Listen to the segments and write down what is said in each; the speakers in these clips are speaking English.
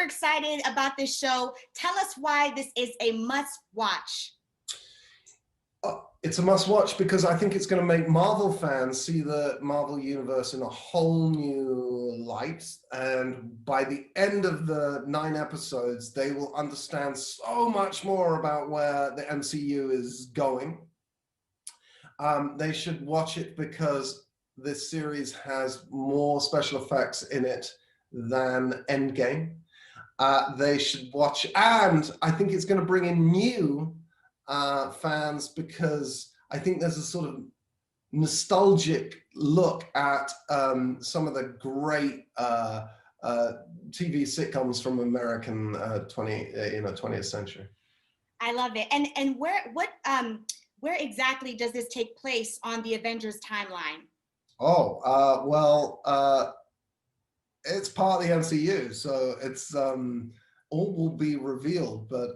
excited about this show. Tell us why this is a must watch. It's a must watch because I think it's going to make Marvel fans see the Marvel universe in a whole new light. And by the end of the 9 episodes, they will understand so much more about where the MCU is going. They should watch it because this series has more special effects in it than Endgame. They should watch, and I think it's going to bring in new fans because I think there's a sort of nostalgic look at some of the great TV sitcoms from American 20th century. I love it. And where exactly does this take place on the Avengers timeline? It's part of the MCU, so it's all will be revealed, but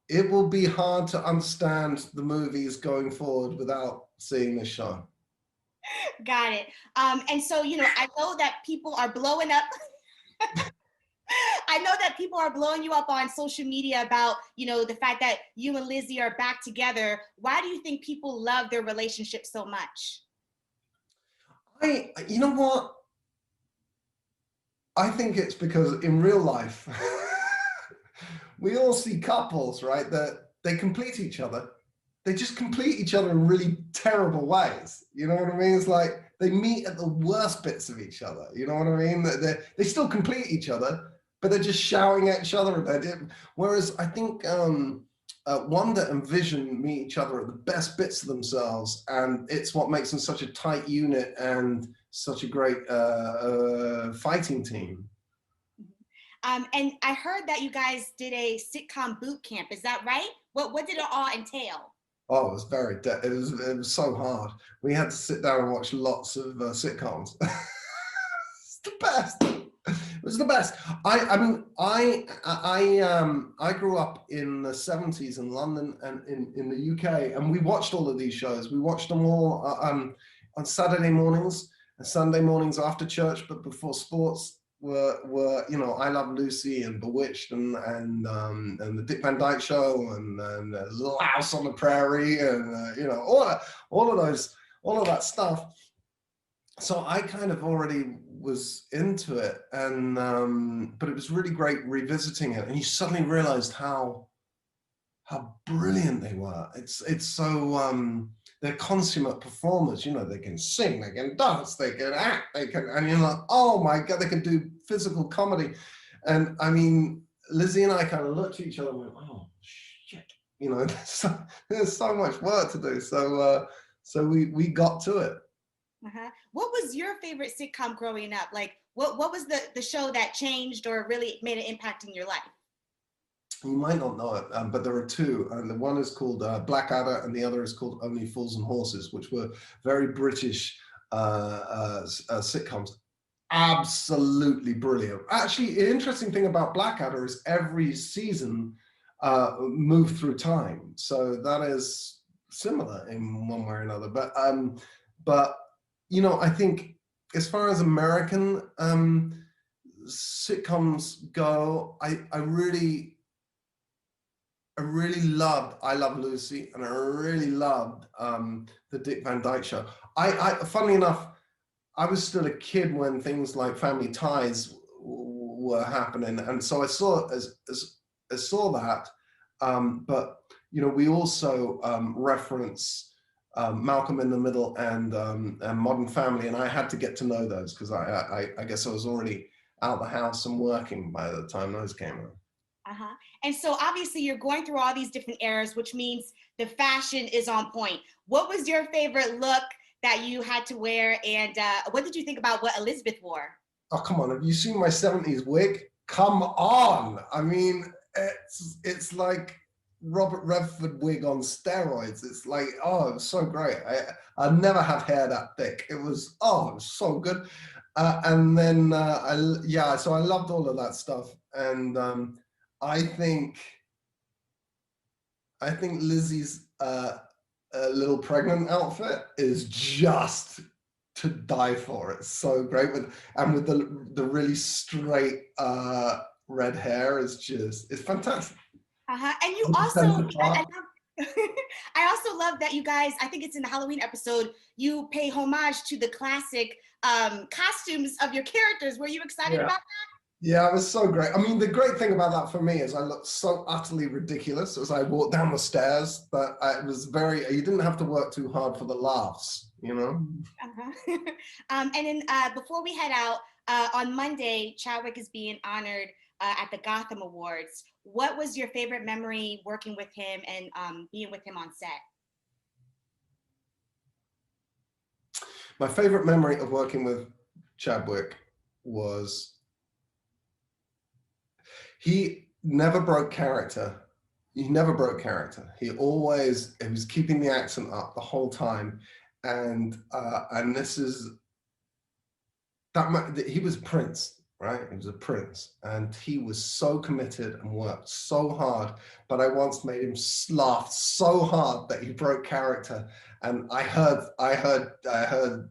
it will be hard to understand the movies going forward without seeing the show. Got it. And so, I know that people are blowing up. I know that people are blowing you up on social media about, the fact that you and Lizzie are back together. Why do you think people love their relationship so much? You know what? I think it's because in real life, we all see couples, right, that they complete each other. They just complete each other in really terrible ways. You know what I mean? It's like they meet at the worst bits of each other. You know what I mean? They still complete each other, but they're just shouting at each other. Whereas I think Wanda and Vision meet each other at the best bits of themselves, and it's what makes them such a tight unit and such a great fighting team. And I heard that you guys did a sitcom boot camp. Is that right? What did it all entail? Oh, it was it was so hard. We had to sit down and watch lots of sitcoms. It's the best. It was the best. I mean, I grew up in the 70s in London and in the UK, and we watched all of these shows. We watched them all on Saturday mornings and Sunday mornings after church, but before sports were I Love Lucy and Bewitched and the Dick Van Dyke Show and Little House on the Prairie and all of that stuff. So I kind of already was into it, and but it was really great revisiting it, and you suddenly realized how brilliant they were. It's so they're consummate performers. They can sing, they can dance, they can act, and you're like, oh my God, they can do physical comedy. And I mean, Lizzie and I kind of looked at each other and went, oh shit, there's so much work to do. So we got to it. What was your favorite sitcom growing up? Like, what was the show that changed or really made an impact in your life? You might not know it, but there are two. And the one is called Blackadder, and the other is called Only Fools and Horses, which were very British sitcoms. Absolutely brilliant. Actually, the interesting thing about Blackadder is every season moved through time. So that is similar in one way or another. But I think as far as American sitcoms go, I really loved I Love Lucy, and I really loved the Dick Van Dyke Show. Funnily enough, I was still a kid when things like Family Ties were happening, and so I saw that. But we also reference Malcolm in the Middle and Modern Family, and I had to get to know those because I guess I was already out the house and working by the time those came out. And so obviously you're going through all these different eras, which means the fashion is on point. What was your favorite look that you had to wear, and what did you think about what Elizabeth wore? Oh, come on, have you seen my 70s wig? Come on. I mean, it's like Robert Redford wig on steroids. It's like, oh, it was so great. I never had hair that thick. It was so good. And then, so I loved all of that stuff. And I think Lizzie's little pregnant outfit is just to die for. It's so great with the really straight red hair is just, it's fantastic. And you also, I also love that you guys, I think it's in the Halloween episode, you pay homage to the classic costumes of your characters. Were you excited about that? Yeah, it was so great. I mean, the great thing about that for me is I looked so utterly ridiculous as I walked down the stairs, but it was very, you didn't have to work too hard for the laughs, you know? And then before we head out, on Monday, Chadwick is being honored at the Gotham Awards. What was your favorite memory working with him and being with him on set? My favorite memory of working with Chadwick was he never broke character. He never broke character. He was keeping the accent up the whole time. And this is, he was a prince, right? He was a prince, and he was so committed and worked so hard. But I once made him laugh so hard that he broke character. And I heard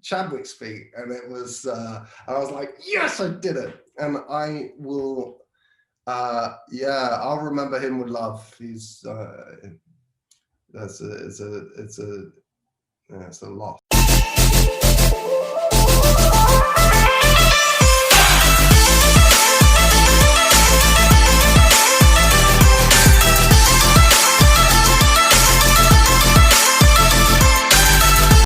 Chadwick speak, and it was, I was like, yes, I did it. And I will, yeah, I'll remember him with love. He's, it's a loss.